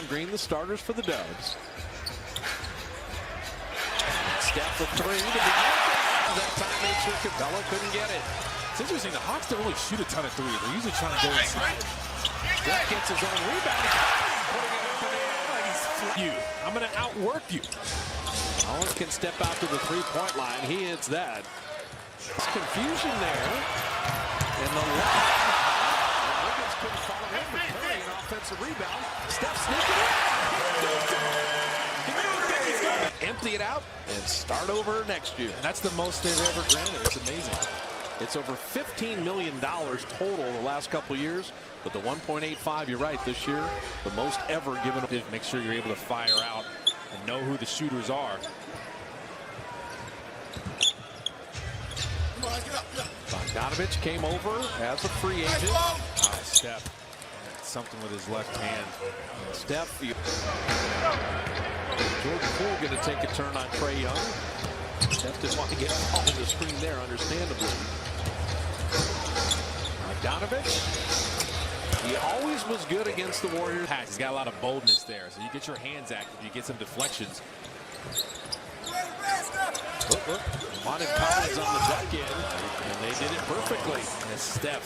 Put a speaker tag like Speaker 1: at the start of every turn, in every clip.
Speaker 1: Draymond Green, the starters for the Dubs. Steph with three to begin. That time made sure Capella couldn't get it.
Speaker 2: It's interesting, the Hawks don't really shoot a ton of threes. They're usually trying to go inside.
Speaker 1: Steph gets his own rebound. Putting it up and in.
Speaker 2: I'm going to outwork you.
Speaker 1: Collins can step out to the three-point line. He hits that. There's confusion there. And the line. Wiggins couldn't follow him. Curry, an offensive rebound. Steph sneaking in. Empty it out and start over next year.
Speaker 2: And that's the most they've ever granted. It's amazing.
Speaker 1: It's over $15 million total the last couple of years. But the 1.85, you're right, this year, the most ever given.
Speaker 2: Make sure you're able to fire out and know who the shooters are.
Speaker 1: Bogdanovich came over as a free agent.
Speaker 2: Steph, something with his left hand.
Speaker 1: Steph, Jordan Poole going to take a turn on Trae Young. Steph didn't want to get all in the screen there, understandably. Bogdanovich. He always was good against the Warriors.
Speaker 2: He's got a lot of boldness there, so you get your hands active, you get some deflections.
Speaker 1: Look. Monty Collins on the duck in, and they did it perfectly.
Speaker 2: And Steph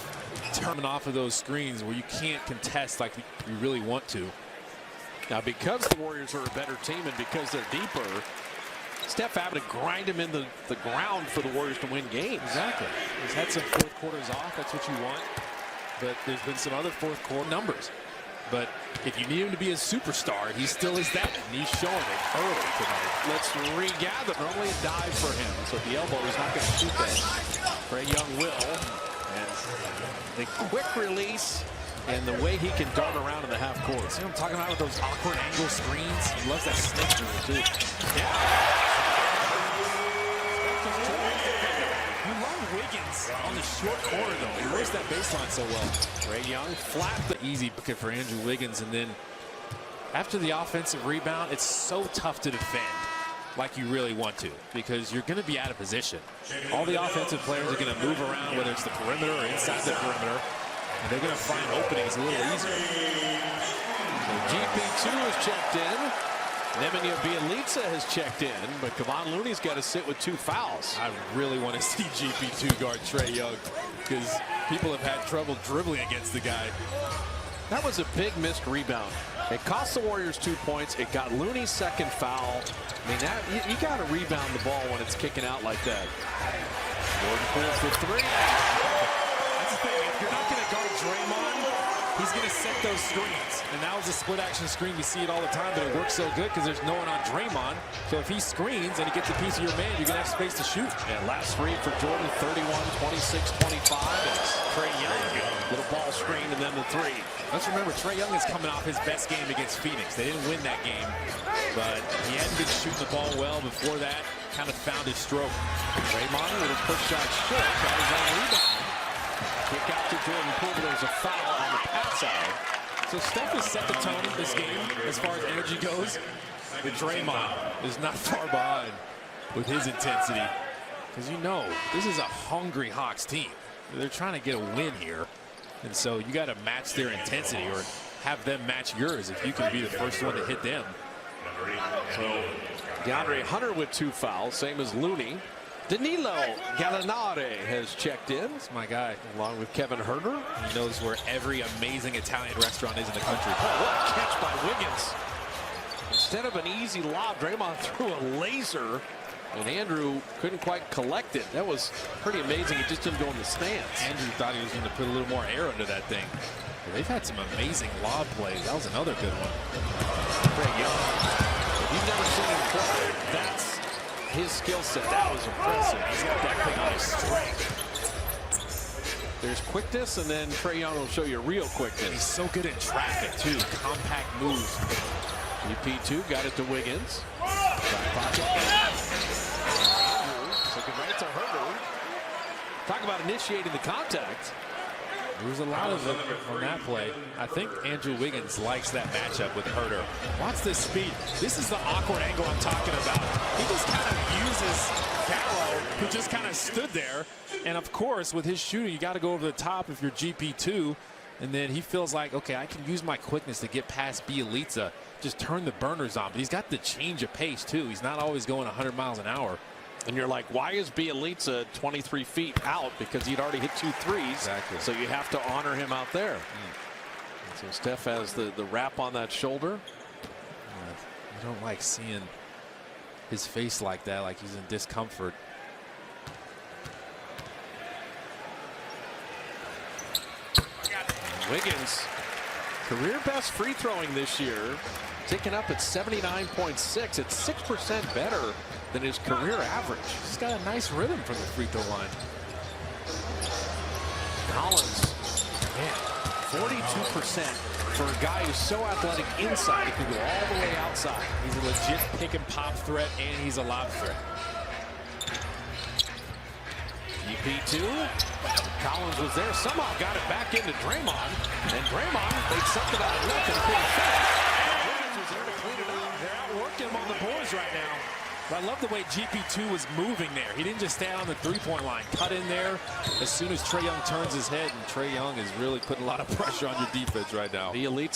Speaker 2: turning off of those screens where you can't contest like you really want to.
Speaker 1: Now, because the Warriors are a better team and because they're deeper, Steph having to grind him in the ground for the Warriors to win games.
Speaker 2: Exactly. He's had some fourth quarters off. That's what you want. But there's been some other fourth quarter numbers. But if you need him to be a superstar, he still is that. And he's showing it early tonight.
Speaker 1: Let's regather. Normally a dive for him. So at the elbow, he's not going to shoot that. Trae Young will. And the quick release and the way he can dart around in the half court.
Speaker 2: See what I'm talking about with those awkward angle screens? He loves that snake move, too.
Speaker 1: Yeah.
Speaker 2: Wiggins on the short corner, though. He works that baseline so well.
Speaker 1: Trae Young flat.
Speaker 2: The easy bucket for Andrew Wiggins, and then after the offensive rebound, it's so tough to defend like you really want to because you're going to be out of position. All the offensive players are going to move around, whether it's the perimeter or inside the perimeter, and they're going to find openings a little easier.
Speaker 1: So GP2 has checked in. Nemanja Bjelica has checked in, but Kevon Looney's got to sit with 2 fouls.
Speaker 2: I really want to see GP2 guard Trae Young because people have had trouble dribbling against the guy.
Speaker 1: That was a big missed rebound. It cost the Warriors 2 points. It got Looney's second foul. I mean, you got to rebound the ball when it's kicking out like that. Jordan Poole for 3.
Speaker 2: That's the thing. If you're not going to guard Draymond, he's going to set those screens. And that was a split action screen. We see it all the time, but it works so good because there's no one on Draymond. So if he screens and he gets a piece of your man, you're going to have space to shoot.
Speaker 1: And last three for Jordan, 31, 26, 25. And it's Trae Young. Little ball screen and then the 3.
Speaker 2: Let's remember, Trae Young is coming off his best game against Phoenix. They didn't win that game, but he hadn't been shooting the ball well before that. Kind of found his stroke.
Speaker 1: Draymond with a push shot short. Got his own rebound. Kick out to Jordan Poole. There's a foul on the pass out.
Speaker 2: So Steph has set the tone of this game as far as energy goes. But Draymond is not far behind with his intensity. Because you know, this is a hungry Hawks team. They're trying to get a win here. And so you got to match their intensity or have them match yours if you can be the first one to hit them.
Speaker 1: So DeAndre Hunter with 2 fouls, same as Looney. Danilo Gallinari has checked in.
Speaker 2: That's my guy.
Speaker 1: Along with Kevin Huerter.
Speaker 2: He knows where every amazing Italian restaurant is in the country.
Speaker 1: Oh, what a catch by Wiggins. Instead of an easy lob, Draymond threw a laser, and Andrew couldn't quite collect it. That was pretty amazing. It just didn't go in the stands.
Speaker 2: Andrew thought he was going to put a little more air into that thing. But they've had some amazing lob plays. That was another good one.
Speaker 1: Trae Young. If you've never seen him play, that's his skill set. That was impressive. He's got that thing on his strength. There's quickness, and then Trae Young will show you real quickness.
Speaker 2: He's so good in traffic, too. Compact moves.
Speaker 1: GP2 got it to Wiggins. Side pocket. Looking right to Huerter. Talk about initiating the contact.
Speaker 2: There was a lot of them on that play. I think Andrew Wiggins likes that matchup with Huerter. Watch this speed. This is the awkward angle I'm talking about. He just kind of uses Gallo, who just kind of stood there. And of course, with his shooting, you got to go over the top if you're GP2. And then he feels like, okay, I can use my quickness to get past Bjelica, just turn the burners on. But he's got the change of pace, too. He's not always going 100 miles an hour.
Speaker 1: And you're like, why is Bjelica 23 feet out? Because he'd already hit 2 threes.
Speaker 2: Exactly.
Speaker 1: So you have to honor him out there. So Steph has the wrap on that shoulder.
Speaker 2: You don't like seeing his face like that, like he's in discomfort.
Speaker 1: Wiggins, career best free throwing this year, ticking up at 79.6. It's 6% better than his career average.
Speaker 2: He's got a nice rhythm from the free throw line.
Speaker 1: Collins, man, 42% for a guy who's so athletic inside, he can go all the way outside.
Speaker 2: He's a legit pick and pop threat, and he's a lob threat.
Speaker 1: GP2, Collins was there, somehow got it back into Draymond, and Draymond made something out of nothing. Wiggins was there to clean it up.
Speaker 2: They're outworking him on the boards right now. But I love the way GP2 was moving there. He didn't just stay on the three-point line. Cut in there as soon as Trae Young turns his head, and Trae Young is really putting a lot of pressure on your defense right now.
Speaker 1: The elite